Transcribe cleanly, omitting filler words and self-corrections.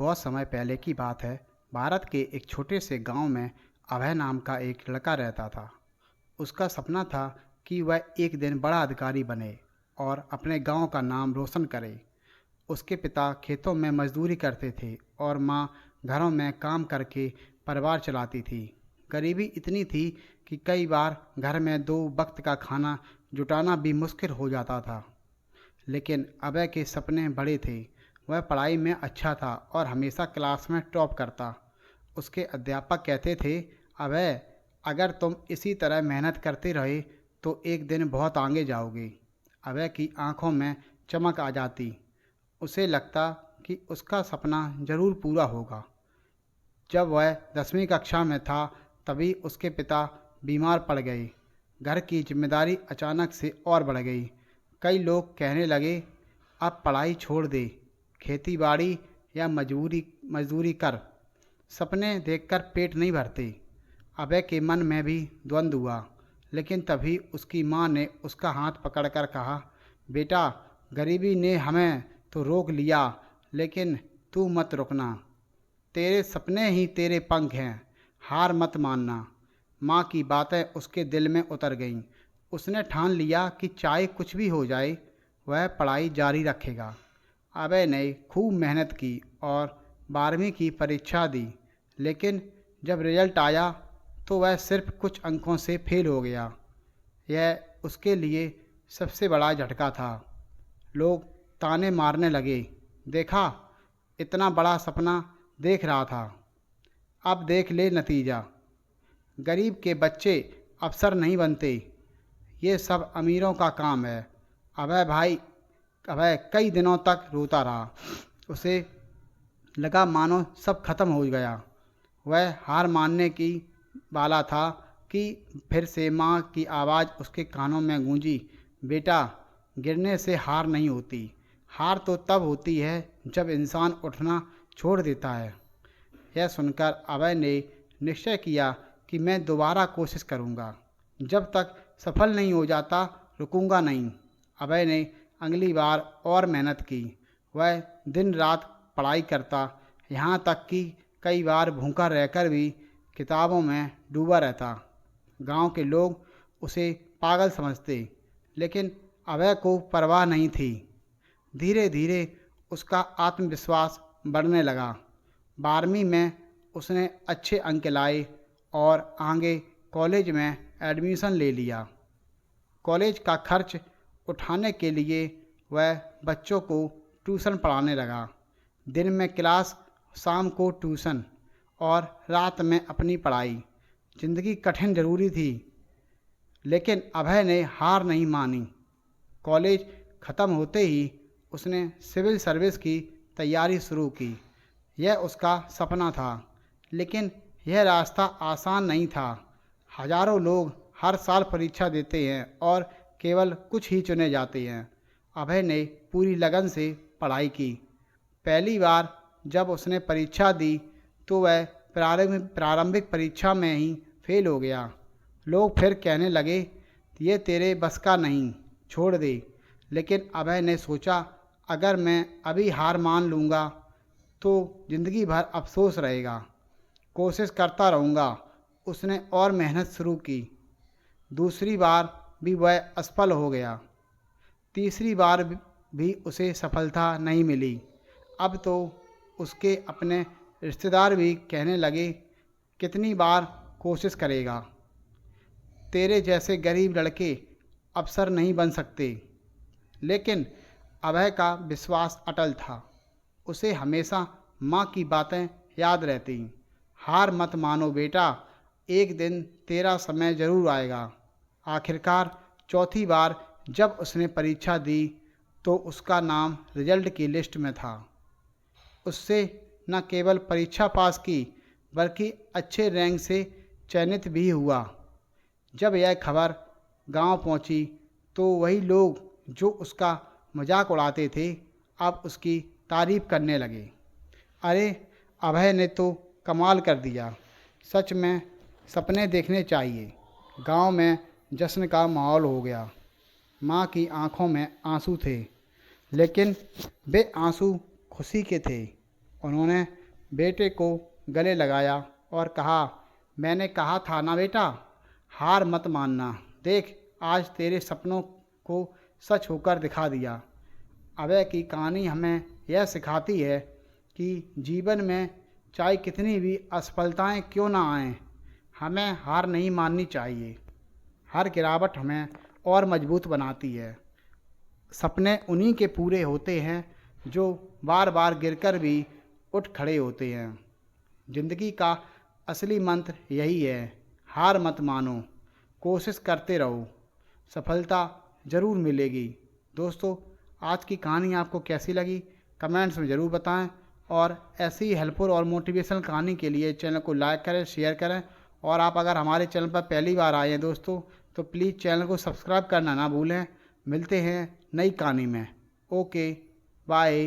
बहुत समय पहले की बात है। भारत के एक छोटे से गांव में अभय नाम का एक लड़का रहता था। उसका सपना था कि वह एक दिन बड़ा अधिकारी बने और अपने गांव का नाम रोशन करे। उसके पिता खेतों में मजदूरी करते थे और माँ घरों में काम करके परिवार चलाती थी। गरीबी इतनी थी कि कई बार घर में दो वक्त का खाना जुटाना भी मुश्किल हो जाता था। लेकिन अभय के सपने बड़े थे। वह पढ़ाई में अच्छा था और हमेशा क्लास में टॉप करता। उसके अध्यापक कहते थे, अभय, अगर तुम इसी तरह मेहनत करते रहे तो एक दिन बहुत आगे जाओगे। अभय की आंखों में चमक आ जाती। उसे लगता कि उसका सपना जरूर पूरा होगा। जब वह 10वीं कक्षा में था तभी उसके पिता बीमार पड़ गए। घर की जिम्मेदारी अचानक से और बढ़ गई। कई लोग कहने लगे, अब पढ़ाई छोड़ दे, खेती बाड़ी या मजदूरी कर। सपने देखकर पेट नहीं भरते। अभय के मन में भी द्वंद्व हुआ। लेकिन तभी उसकी माँ ने उसका हाथ पकड़कर कहा, बेटा, गरीबी ने हमें तो रोक लिया, लेकिन तू मत रुकना। तेरे सपने ही तेरे पंख हैं, हार मत मानना। माँ की बातें उसके दिल में उतर गईं। उसने ठान लिया कि चाहे कुछ भी हो जाए वह पढ़ाई जारी रखेगा। अभय ने खूब मेहनत की और 12वीं की परीक्षा दी। लेकिन जब रिजल्ट आया तो वह सिर्फ कुछ अंकों से फेल हो गया। यह उसके लिए सबसे बड़ा झटका था। लोग ताने मारने लगे, देखा, इतना बड़ा सपना देख रहा था, अब देख ले नतीजा। गरीब के बच्चे अफसर नहीं बनते, ये सब अमीरों का काम है। अभय कई दिनों तक रोता रहा। उसे लगा मानो सब खत्म हो गया। वह हार मानने की वाला था कि फिर से माँ की आवाज़ उसके कानों में गूंजी, बेटा, गिरने से हार नहीं होती। हार तो तब होती है जब इंसान उठना छोड़ देता है। यह सुनकर अभय ने निश्चय किया कि मैं दोबारा कोशिश करूँगा। जब तक सफल नहीं हो जाता रुकूंगा नहीं। अभय ने अगली बार और मेहनत की। वह दिन रात पढ़ाई करता, यहाँ तक कि कई बार भूखा रहकर भी किताबों में डूबा रहता। गांव के लोग उसे पागल समझते, लेकिन अभय को परवाह नहीं थी। धीरे धीरे उसका आत्मविश्वास बढ़ने लगा। 12वीं में उसने अच्छे अंक लाए और आगे कॉलेज में एडमिशन ले लिया। कॉलेज का खर्च उठाने के लिए वह बच्चों को ट्यूशन पढ़ाने लगा। दिन में क्लास, शाम को ट्यूशन और रात में अपनी पढ़ाई। जिंदगी कठिन जरूरी थी, लेकिन अभय ने हार नहीं मानी। कॉलेज ख़त्म होते ही उसने सिविल सर्विस की तैयारी शुरू की। यह उसका सपना था, लेकिन यह रास्ता आसान नहीं था। हजारों लोग हर साल परीक्षा देते हैं और केवल कुछ ही चुने जाते हैं। अभय ने पूरी लगन से पढ़ाई की। पहली बार जब उसने परीक्षा दी तो वह प्रारंभिक परीक्षा में ही फेल हो गया। लोग फिर कहने लगे, ये तेरे बस का नहीं, छोड़ दे। लेकिन अभय ने सोचा, अगर मैं अभी हार मान लूँगा तो ज़िंदगी भर अफसोस रहेगा। कोशिश करता रहूँगा। उसने और मेहनत शुरू की। दूसरी बार भी वह असफल हो गया। तीसरी बार भी उसे सफलता नहीं मिली। अब तो उसके अपने रिश्तेदार भी कहने लगे, कितनी बार कोशिश करेगा, तेरे जैसे गरीब लड़के अफसर नहीं बन सकते। लेकिन अभय का विश्वास अटल था। उसे हमेशा माँ की बातें याद रहती, हार मत मानो बेटा, एक दिन तेरा समय ज़रूर आएगा। आखिरकार चौथी बार जब उसने परीक्षा दी तो उसका नाम रिजल्ट की लिस्ट में था। उससे न केवल परीक्षा पास की बल्कि अच्छे रैंक से चयनित भी हुआ। जब यह खबर गांव पहुंची तो वही लोग जो उसका मजाक उड़ाते थे अब उसकी तारीफ करने लगे। अरे, अभय ने तो कमाल कर दिया, सच में सपने देखने चाहिए। गांव में जश्न का माहौल हो गया। माँ की आंखों में आंसू थे, लेकिन वे आंसू खुशी के थे। उन्होंने बेटे को गले लगाया और कहा, मैंने कहा था ना बेटा, हार मत मानना। देख, आज तेरे सपनों को सच होकर दिखा दिया। अभय की कहानी हमें यह सिखाती है कि जीवन में चाहे कितनी भी असफलताएं क्यों ना आएं, हमें हार नहीं माननी चाहिए। हर गिरावट हमें और मजबूत बनाती है। सपने उन्हीं के पूरे होते हैं जो बार बार गिरकर भी उठ खड़े होते हैं। जिंदगी का असली मंत्र यही है, हार मत मानो, कोशिश करते रहो, सफलता ज़रूर मिलेगी। दोस्तों, आज की कहानी आपको कैसी लगी कमेंट्स में ज़रूर बताएं, और ऐसी ही हेल्पफुल और मोटिवेशनल कहानी के लिए चैनल को लाइक करें, शेयर करें, और आप अगर हमारे चैनल पर पहली बार आए हैं दोस्तों, तो प्लीज़ चैनल को सब्सक्राइब करना ना भूलें। मिलते हैं नई कहानी में। Okay, bye.